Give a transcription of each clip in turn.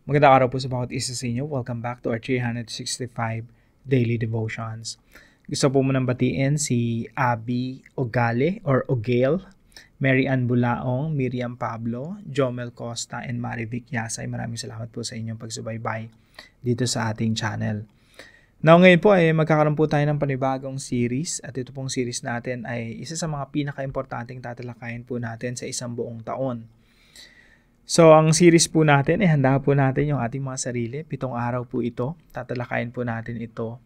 Magandang araw po sa bawat isa sa inyo. Welcome back to our 365 Daily Devotions. Gusto po munang batiin si Abby Ogale or Ogale, Mary Ann Bulaong, Miriam Pablo, Jomel Costa, and Marivic Yasay. Maraming salamat po sa inyong pagsubaybay dito sa ating channel. Now ngayon po ay magkakaroon po tayo ng panibagong series at ito pong series natin ay isa sa mga pinaka-importanting tatalakayin po natin sa isang buong taon. So, ang series po natin, handa po natin yung ating mga sarili. 7 araw po ito. Tatalakayin po natin ito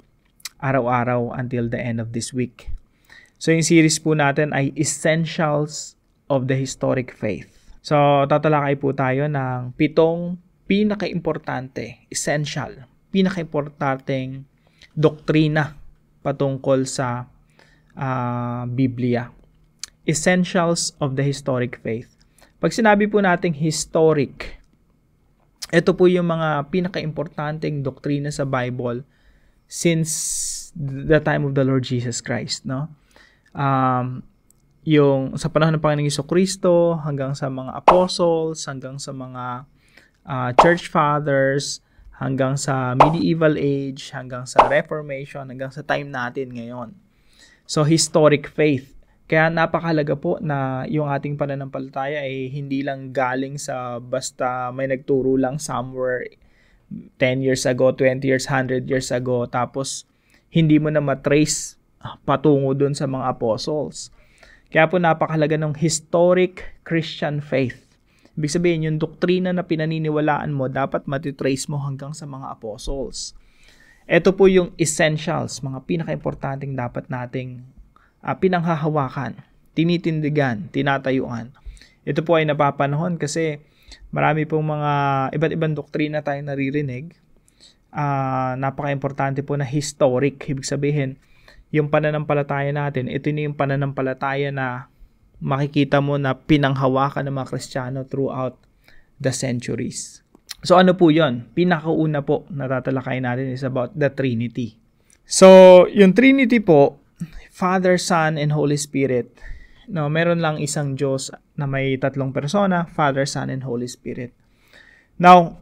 araw-araw until the end of this week. So, yung series po natin ay Essentials of the Historic Faith. So, tatalakay po tayo ng 7 pinaka-importante, essential, pinaka-importanteng doktrina patungkol sa Biblia. Essentials of the Historic Faith. Pag sinabi po nating historic, ito po yung mga pinaka-importanteng doktrina sa Bible since the time of the Lord Jesus Christ, no? Yung sa panahon ng Panginoong Jesucristo hanggang sa mga apostles, hanggang sa mga church fathers, hanggang sa medieval age, hanggang sa Reformation, hanggang sa time natin ngayon. So, historic faith. Kaya napakahalaga po na yung ating pananampalataya ay hindi lang galing sa basta may nagturo lang somewhere 10 years ago, 20 years, 100 years ago, tapos hindi mo na matrace patungo dun sa mga apostles. Kaya po napakahalaga ng historic Christian faith. Ibig sabihin, yung doktrina na pinaniniwalaan mo, dapat matitrace mo hanggang sa mga apostles. Ito po yung essentials, mga pinaka-importanting dapat nating pinanghahawakan, tinitindigan, tinatayuan. Ito po ay napapanahon kasi marami pong mga iba't ibang doktrina tayong naririnig. Napaka-importante po na historic. Ibig sabihin, yung pananampalataya natin, ito na yung pananampalataya na makikita mo na pinanghawakan ng mga Kristiyano throughout the centuries. So ano po yun? Pinakauna po na tatalakayin natin is about the Trinity. So, yung Trinity po, Father, Son, and Holy Spirit. No, meron lang isang Diyos na may 3 persona, Father, Son, and Holy Spirit. Now,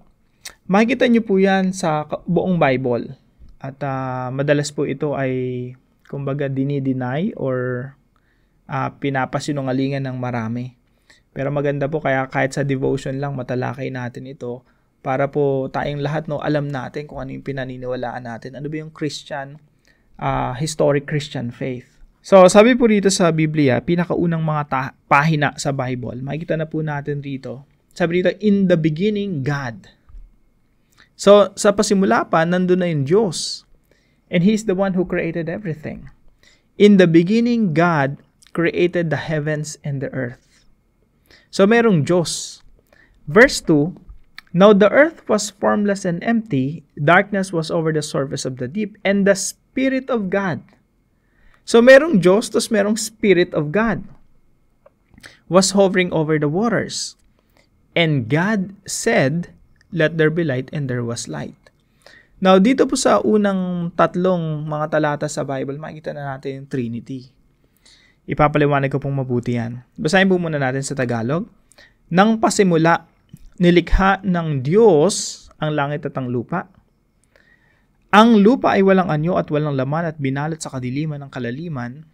makikita niyo po yan sa buong Bible. At madalas po ito ay, kumbaga, dinideny or pinapasinungalingan ng marami. Pero maganda po kaya kahit sa devotion lang, matalakay natin ito para po tayong lahat alam natin kung ano yung pinaniniwalaan natin. Ano ba yung historic Christian faith. So, sabi po dito sa Biblia, pinakaunang mga pahina sa Bible, makikita na po natin dito. Sabi dito, in the beginning, God. So, sa pasimula pa, nandun na yung Diyos. And He's the one who created everything. In the beginning, God created the heavens and the earth. So, merong Diyos. Verse 2, now the earth was formless and empty, darkness was over the surface of the deep, and the Spirit of God. So, merong Diyos, tapos merong Spirit of God was hovering over the waters. And God said, let there be light, and there was light. Now, dito po sa unang 3 mga talata sa Bible, makikita na natin yung Trinity. Ipapaliwanag ko pong mabuti yan. Basahin po muna natin sa Tagalog. Nang pasimula, nilikha ng Diyos ang langit at ang lupa. Ang lupa ay walang anyo at walang laman at binalot sa kadiliman ng kalaliman.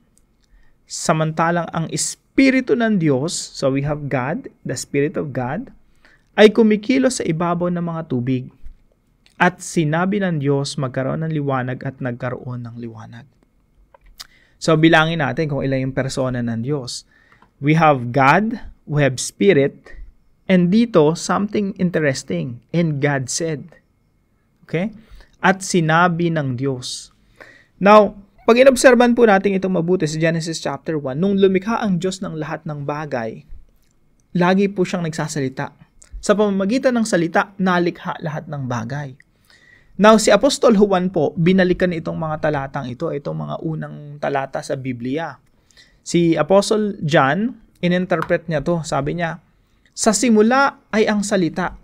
Samantalang ang Espiritu ng Diyos, so we have God, the Spirit of God, ay kumikilos sa ibabaw ng mga tubig. At sinabi ng Diyos magkaroon ng liwanag at nagkaroon ng liwanag. So bilangin natin kung ilan yung persona ng Diyos. We have God, we have Spirit, and dito something interesting. And God said. Okay? At sinabi ng Diyos. Now, pag inobserban po natin itong mabuti sa Genesis chapter 1, nung lumikha ang Diyos ng lahat ng bagay, lagi po siyang nagsasalita. Sa pamamagitan ng salita, nalikha lahat ng bagay. Now, si Apostol Juan po, binalikan itong mga talatang ito, itong mga unang talata sa Biblia. Si Apostle John, ininterpret niya to, sabi niya, sa simula ay ang salita.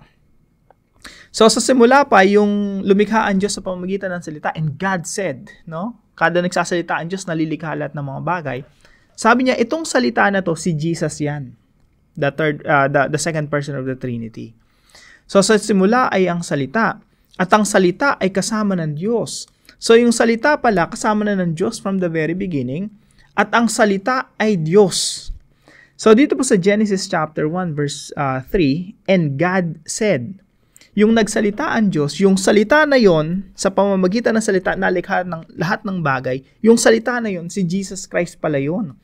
So, sa simula pa, yung lumikha ang Diyos sa pamamagitan ng salita, and God said, no? Kada nagsasalita ang Diyos, nalilikha lahat ng mga bagay. Sabi niya, itong salita na to, si Jesus yan. The second person of the Trinity. So sa simula ay ang salita, at ang salita ay kasama ng Diyos. So yung salita pala kasama na ng Diyos from the very beginning, at ang salita ay Diyos. So dito po sa Genesis chapter 1 verse 3, and God said, yung nagsalita ang Diyos, yung salita na yon, sa pamamagitan ng salita na likha ng lahat ng bagay, yung salita na yon, si Jesus Christ pala yon.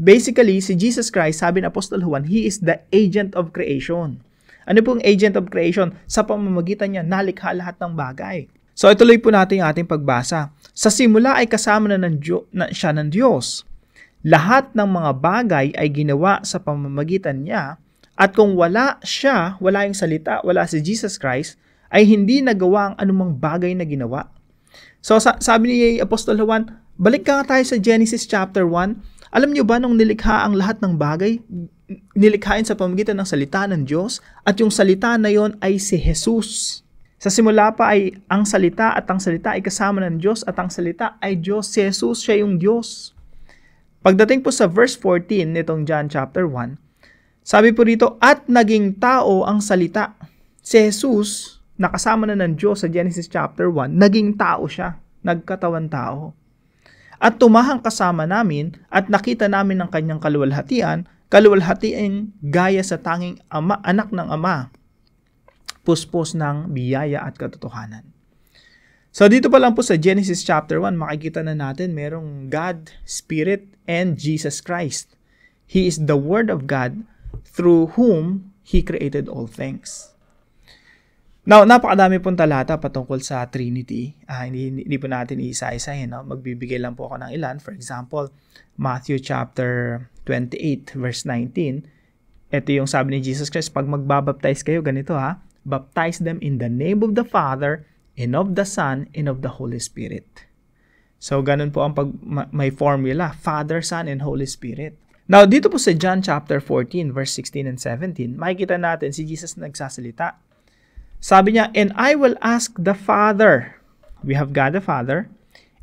Basically, si Jesus Christ, sabi ng Apostol Juan, He is the agent of creation. Ano pong agent of creation? Sa pamamagitan niya, nalikha lahat ng bagay. So ituloy po natin ang ating pagbasa. Sa simula ay kasama na siya ng Diyos. Lahat ng mga bagay ay ginawa sa pamamagitan niya, at kung wala siya, wala yung salita, wala si Jesus Christ, ay hindi nagawa ang anumang bagay na ginawa. So sabi ni Apostol Juan, balik ka tayo sa Genesis chapter 1. Alam niyo ba nung nilikha ang lahat ng bagay, nilikhain sa pamamagitan ng salita ng Diyos, at yung salita na yon ay si Jesus. Sa simula pa ay ang salita, at ang salita ay kasama ng Diyos, at ang salita ay Diyos. Si Jesus, siya yung Diyos. Pagdating po sa verse 14 nitong John chapter 1, sabi po rito, at naging tao ang salita. Si Jesus, nakasama na ng Diyos sa Genesis chapter 1, naging tao siya, nagkatawan tao. At tumahang kasama namin, at nakita namin ang kanyang kaluwalhatian gaya sa tanging anak ng Ama, puspos ng biyaya at katotohanan. So dito pa lang po sa Genesis chapter 1, makikita na natin merong God, Spirit, and Jesus Christ. He is the Word of God through whom He created all things. Now, napakadami pong talata patungkol sa Trinity. Hindi po natin iisa-isahin. No? Magbibigay lang po ako ng ilan. For example, Matthew chapter 28 verse 19. Ito yung sabi ni Jesus Christ, pag magbabaptize kayo, ganito ha, baptize them in the name of the Father, and of the Son, and of the Holy Spirit. So, ganun po ang may formula, Father, Son, and Holy Spirit. Now, dito po sa John chapter 14, verse 16 and 17, makikita natin si Jesus nagsasalita. Sabi niya, and I will ask the Father, we have God the Father,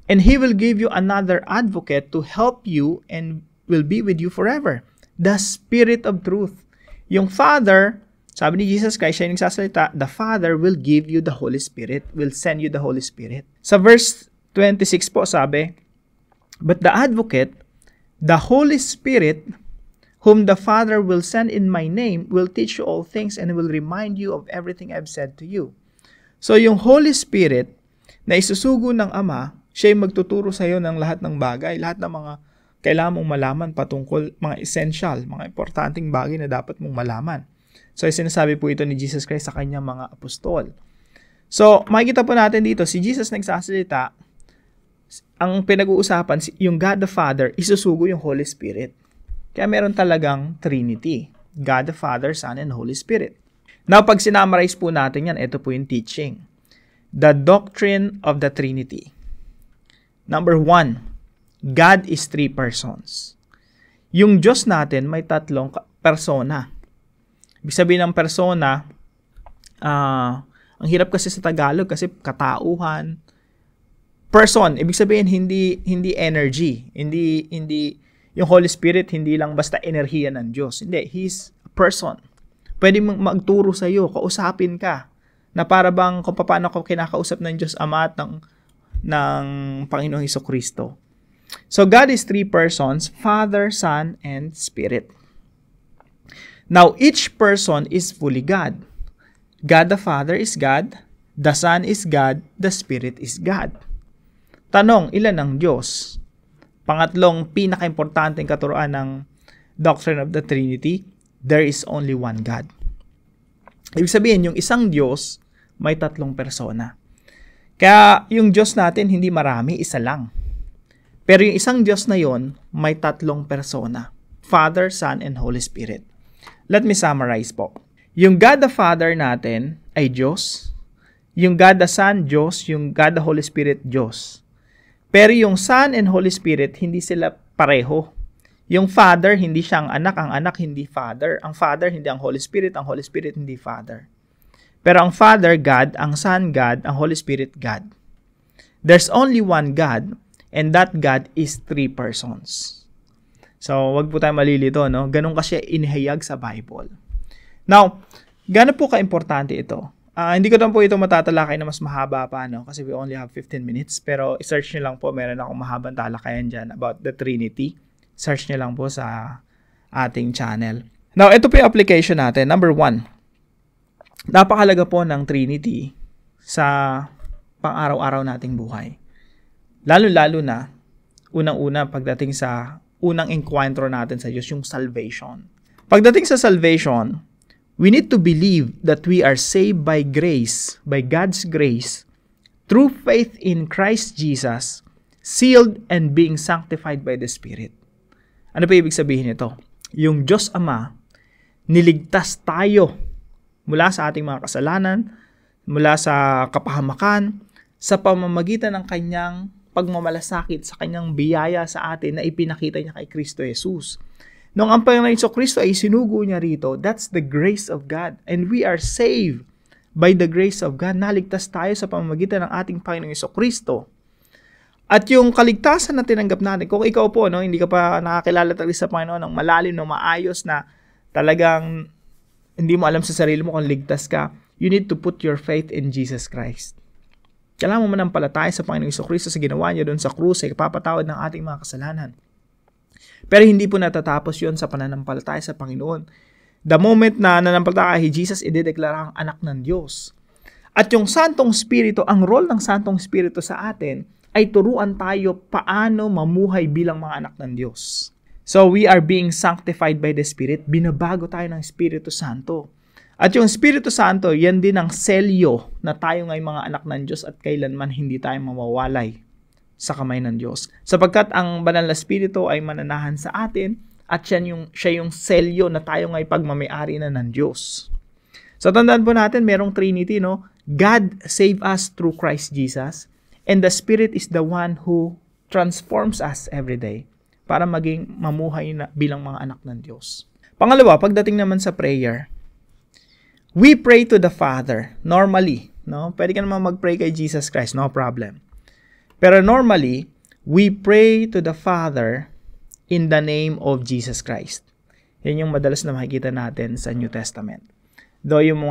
and He will give you another advocate to help you and will be with you forever. The Spirit of Truth. Yung Father, sabi ni Jesus Christ, siya yung nagsasalita, the Father will give you the Holy Spirit, will send you the Holy Spirit. Sa verse 26 po sabi, but the advocate, the Holy Spirit, whom the Father will send in my name, will teach you all things and will remind you of everything I've said to you. So yung Holy Spirit na isusugo ng Ama, siya yung magtuturo sa iyo ng lahat ng bagay, lahat ng mga kailangan mong malaman patungkol mga essential, mga importanteng bagay na dapat mong malaman. So sinasabi po ito ni Jesus Christ sa kanyang mga apostol. So makikita po natin dito, si Jesus nagsasalita, ang pinag-uusapan, yung God the Father, isusugo yung Holy Spirit. Kaya meron talagang Trinity. God the Father, Son, and Holy Spirit. Now, pag sinamarize po natin yan, ito po yung teaching. The doctrine of the Trinity. Number 1, God is 3 persons. Yung Diyos natin may 3 persona. Ibig sabihin ng persona, ang hirap kasi sa Tagalog kasi katauhan. Person, ibig sabihin hindi energy, hindi yung Holy Spirit hindi lang basta enerhiya ng Diyos. Hindi, He's a person. Pwede magturo sa iyo, kausapin ka na para bang kung paano ko kinakausap ng Diyos Ama at ng Panginoong Hesukristo. So God is 3 persons, Father, Son, and Spirit. Now each person is fully God. God the Father is God, the Son is God, the Spirit is God. Tanong, ilan ang Diyos? Pangatlong pinaka-importanteng katuruan ng doctrine of the Trinity, there is only one God. Ibig sabihin, yung isang Diyos may 3 persona. Kaya yung Diyos natin hindi marami, isa lang. Pero yung isang Diyos na yon may 3 persona. Father, Son, and Holy Spirit. Let me summarize po. Yung God the Father natin ay Diyos. Yung God the Son, Diyos. Yung God the Holy Spirit, Diyos. Pero yung Son and Holy Spirit, hindi sila pareho. Yung Father, hindi siyang anak. Ang anak, hindi Father. Ang Father, hindi ang Holy Spirit. Ang Holy Spirit, hindi Father. Pero ang Father, God. Ang Son, God. Ang Holy Spirit, God. There's only one God, and that God is 3 persons. So, wag po tayo malilito, no? Ganun kasi inihayag sa Bible. Now, Gaano po ka-importante ito? Hindi ko naman po ito matatalakay na mas mahaba pa, no? Kasi we only have 15 minutes. Pero i-search nyo lang po, meron akong mahabang talakayan dyan about the Trinity. Search nyo lang po sa ating channel. Now, ito po yung application natin. Number 1, napakalaga po ng Trinity sa pang-araw-araw nating buhay. Lalo-lalo na, unang-una, pagdating sa unang encounter natin sa Diyos, yung salvation. Pagdating sa salvation, we need to believe that we are saved by grace, by God's grace, through faith in Christ Jesus, sealed and being sanctified by the Spirit. Ano pa ibig sabihin nito? Yung Diyos Ama, niligtas tayo mula sa ating mga kasalanan, mula sa kapahamakan, sa pamamagitan ng kanyang pagmamalasakit, sa kanyang biyaya sa atin na ipinakita niya kay Kristo Jesus. Nung ang Panginoon Kristo ay sinugo niya rito, that's the grace of God. And we are saved by the grace of God. Naligtas tayo sa pamamagitan ng ating Panginoon Kristo. At yung kaligtasan na tinanggap natin, kung ikaw po, no, hindi ka pa nakakilala talaga sa Panginoon ng malalim, no, maayos na talagang hindi mo alam sa sarili mo kung ligtas ka, you need to put your faith in Jesus Christ. Kailangan mo manampalataya sa Panginoon Kristo sa ginawa niya doon sa krus, ay kapapatawad ng ating mga kasalanan. Pero hindi po natatapos yon sa pananampalataya sa Panginoon. The moment na nanampalataya kay Jesus, idedeklara ang anak ng Diyos. At yung Santong Espiritu, ang role ng Santong Espiritu sa atin ay turuan tayo paano mamuhay bilang mga anak ng Diyos. So we are being sanctified by the Spirit. Binabago tayo ng Espiritu Santo. At yung Espiritu Santo, yan din ang selyo na tayo ngay mga anak ng Diyos at kailanman hindi tayo mawawalay sa kamay ng Diyos. Sapagkat ang banal na Espiritu ay mananahan sa atin at siya yung selyo na tayo ngay pagmamayari na ng Diyos. So tandaan po natin, merong Trinity, no? God save us through Christ Jesus and the Spirit is the one who transforms us every day para maging mamuhay na bilang mga anak ng Diyos. Pangalawa, pagdating naman sa prayer, we pray to the Father normally, no? Pwede ka naman mag-pray kay Jesus Christ, no problem. Pero normally, we pray to the Father in the name of Jesus Christ. Yan yung madalas na makikita natin sa New Testament. Though yung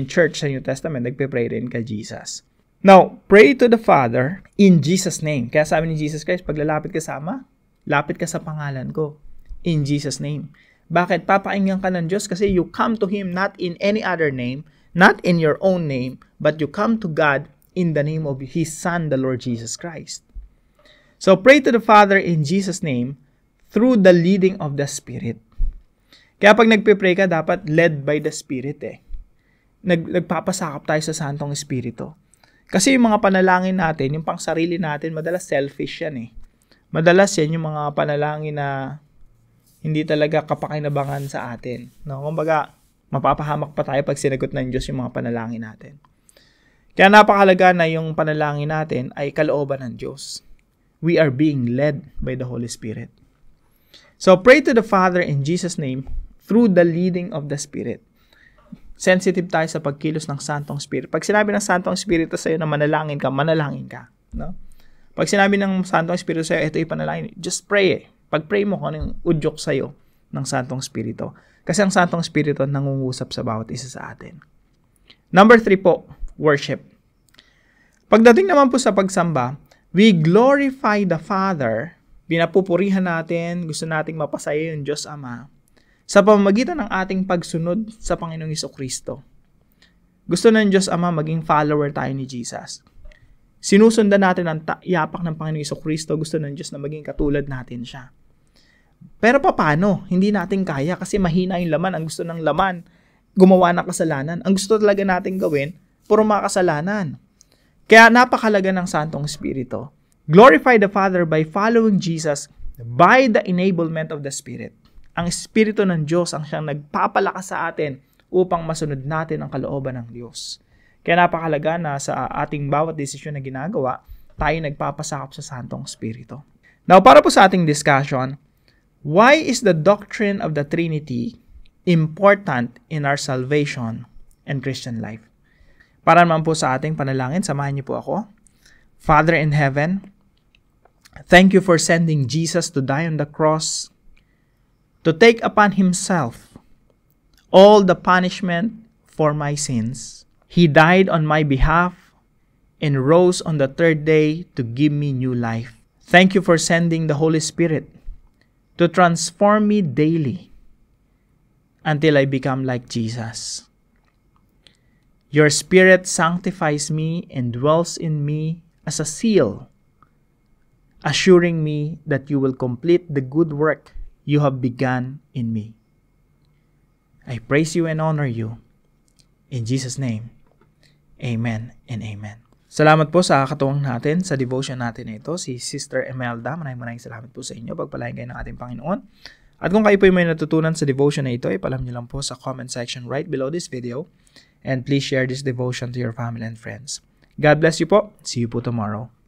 church sa New Testament, nagpe-pray rin kay Jesus. Now, pray to the Father in Jesus' name. Kaya sabi ni Jesus Christ, pag lalapit ka sa Ama, lapit ka sa pangalan ko. In Jesus' name. Bakit? Papakinggan ka ng Diyos kasi you come to Him not in any other name, not in your own name, but you come to God in the name of His Son, the Lord Jesus Christ. So, pray to the Father in Jesus' name through the leading of the Spirit. Kaya pag nagpe-pray ka, dapat led by the Spirit eh. Nagpapasakop tayo sa Santong Espiritu. Kasi yung mga panalangin natin, yung pang sarili natin, madalas selfish yan eh. Madalas yan yung mga panalangin na hindi talaga kapakinabangan sa atin. No? Kumbaga, mapapahamak pa tayo pag sinagot ng Diyos yung mga panalangin natin. Kaya napakahalaga na yung panalangin natin ay kalooban ng Diyos. We are being led by the Holy Spirit. So, pray to the Father in Jesus' name through the leading of the Spirit. Sensitive tayo sa pagkilos ng Santong Spirit. Pag sinabi ng Santong Espiritu sa'yo na manalangin ka, no? Pag sinabi ng Santong Espiritu sa'yo, ito yung panalangin, just pray eh. Pag-pray mo kung anong udyok sa'yo ng Santong Espiritu. Kasi ang Santong Espiritu nangungusap sa bawat isa sa atin. Number 3 po, worship. Pagdating naman po sa pagsamba, we glorify the Father, pinapupurihan natin, gusto nating mapasaya yung Diyos Ama, sa pamamagitan ng ating pagsunod sa Panginoong Jesucristo. Gusto ng Diyos Ama maging follower tayo ni Jesus. Sinusundan natin ang yapak ng Panginoong Jesucristo, gusto ng Diyos na maging katulad natin siya. Pero paano? Hindi natin kaya kasi mahina yung laman. Ang gusto ng laman, gumawa ng kasalanan. Ang gusto talaga natin gawin, puro mga kasalanan. Kaya napakalaga ng Santong Espiritu. Glorify the Father by following Jesus by the enablement of the Spirit. Ang Espiritu ng Diyos ang siyang nagpapalakas sa atin upang masunod natin ang kalooban ng Diyos. Kaya napakalaga na sa ating bawat desisyon na ginagawa, tayo nagpapasakop sa Santong Espiritu. Now, para po sa ating discussion, why is the doctrine of the Trinity important in our salvation and Christian life? Para naman po sa ating panalangin, samahan niyo po ako. Father in heaven, thank you for sending Jesus to die on the cross, to take upon Himself all the punishment for my sins. He died on my behalf and rose on the third day to give me new life. Thank you for sending the Holy Spirit to transform me daily until I become like Jesus. Your Spirit sanctifies me and dwells in me as a seal, assuring me that you will complete the good work you have begun in me. I praise you and honor you. In Jesus' name, amen and amen. Salamat po sa katuwang natin sa devotion natin ito, si Sister Imelda. Maraming salamat po sa inyo. Pagpalain kayo ng ating Panginoon. At kung kayo po may natutunan sa devotion na ito, ipalam nyo lang po sa comment section right below this video. And please share this devotion to your family and friends. God bless you po. See you po tomorrow.